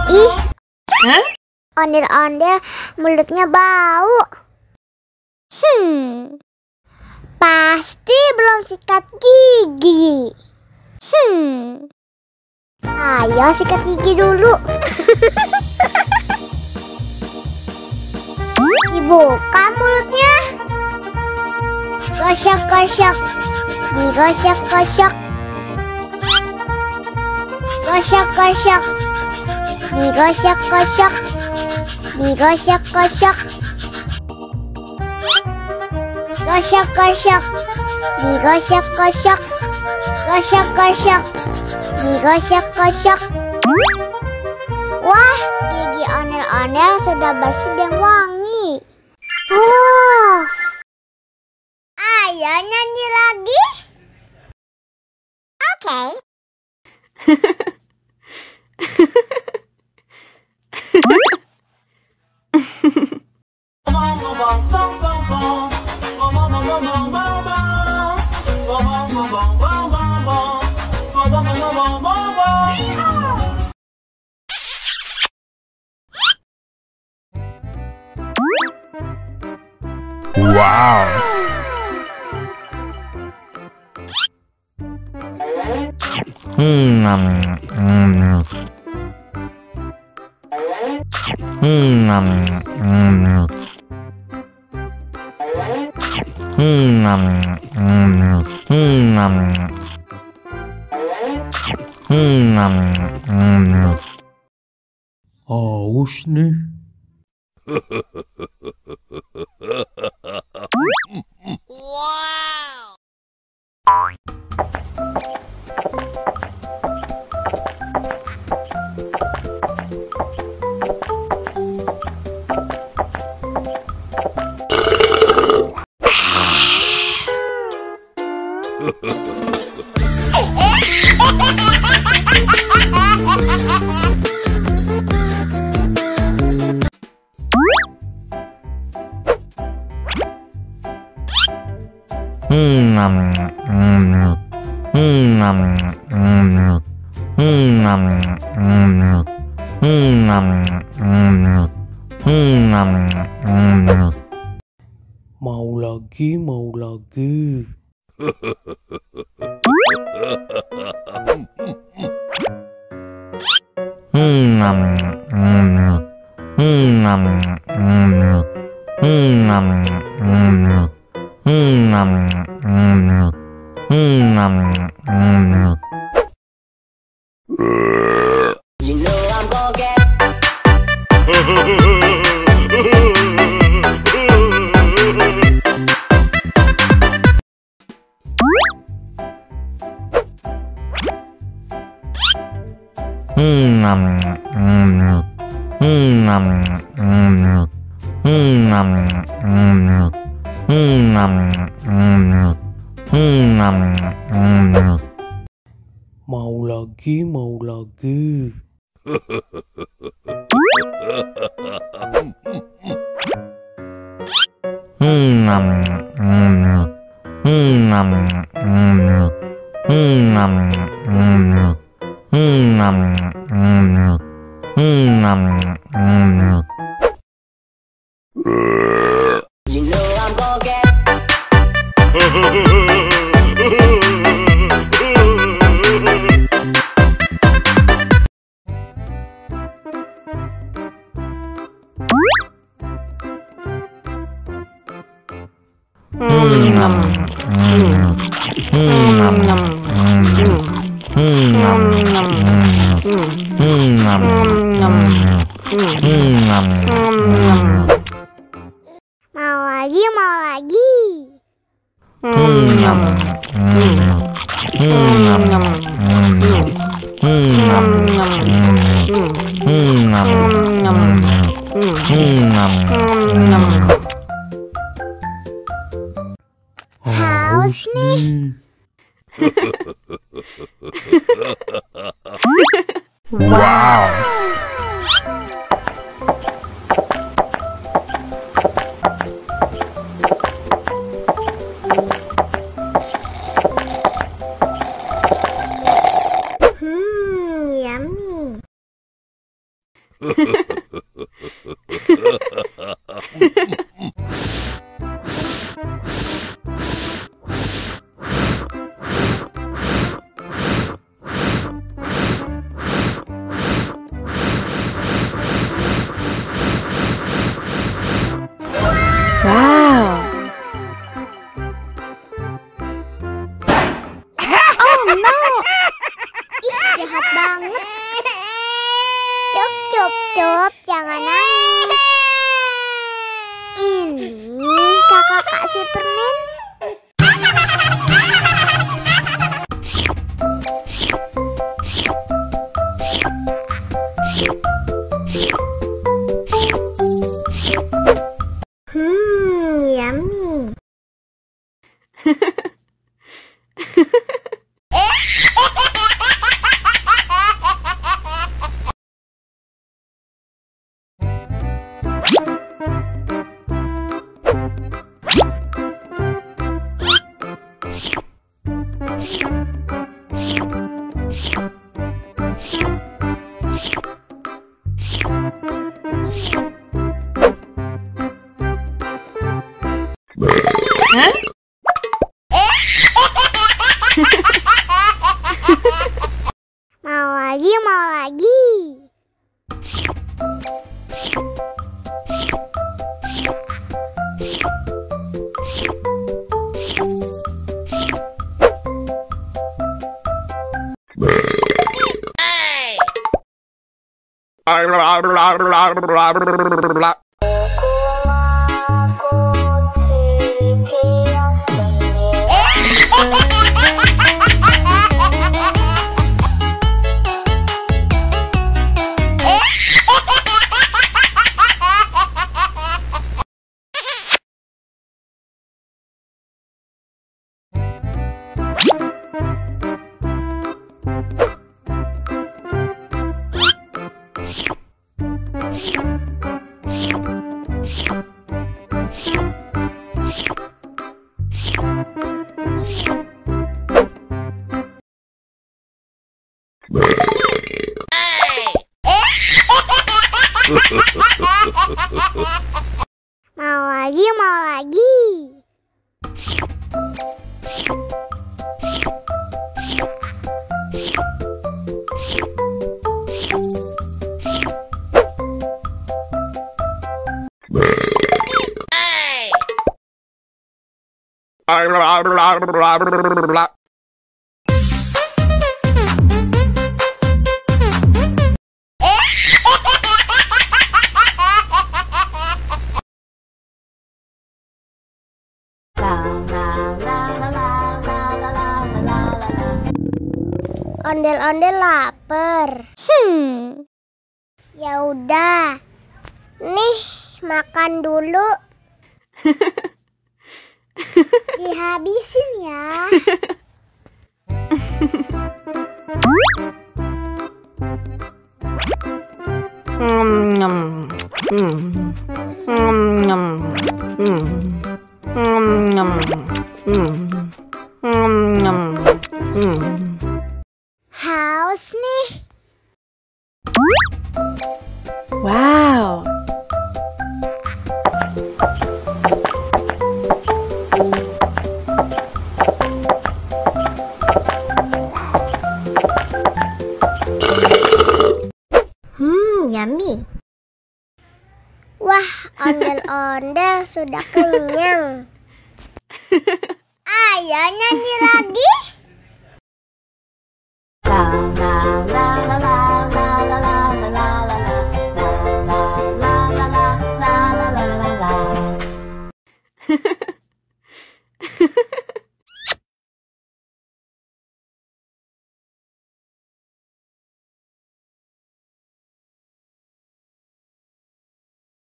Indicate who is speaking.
Speaker 1: Ih, ondel-ondel mulutnya bau. Pasti belum sikat gigi. Ayo sikat gigi dulu. Dibuka mulutnya. Gosok-gosok. Digosok-gosok. Gosok-gosok. Digosok-gosok. Digosok-gosok. Gosok-gosok. Digosok-gosok. Gosok-gosok. Digosok-gosok. Wah, gigi ondel-ondel sudah bersih dan wangi. Ayo nyanyi lagi. Oke.
Speaker 2: Wow.
Speaker 3: Haus nih.
Speaker 4: Wow.
Speaker 3: Mau lagi, mau lagi.
Speaker 4: You know I'm gonna get.
Speaker 3: Mau lagi, mau lagi.
Speaker 4: You know I'm gonna get.
Speaker 1: Mau lagi, mau lagi. Haus nih.
Speaker 2: Wow. Wow.
Speaker 1: Jahat banget. Cup, jangan nangis. Ini kakak kasih permen. Yummy. Mau lagi. Mau lagi. Ondel-ondel lapar. Ya udah. Nih, makan dulu. Dihabisin ya. Haus nih.
Speaker 2: Wow.
Speaker 1: Yummy. Wah, ondel-ondel sudah kenyang. Ayo nyanyi lagi.
Speaker 2: La la la la la.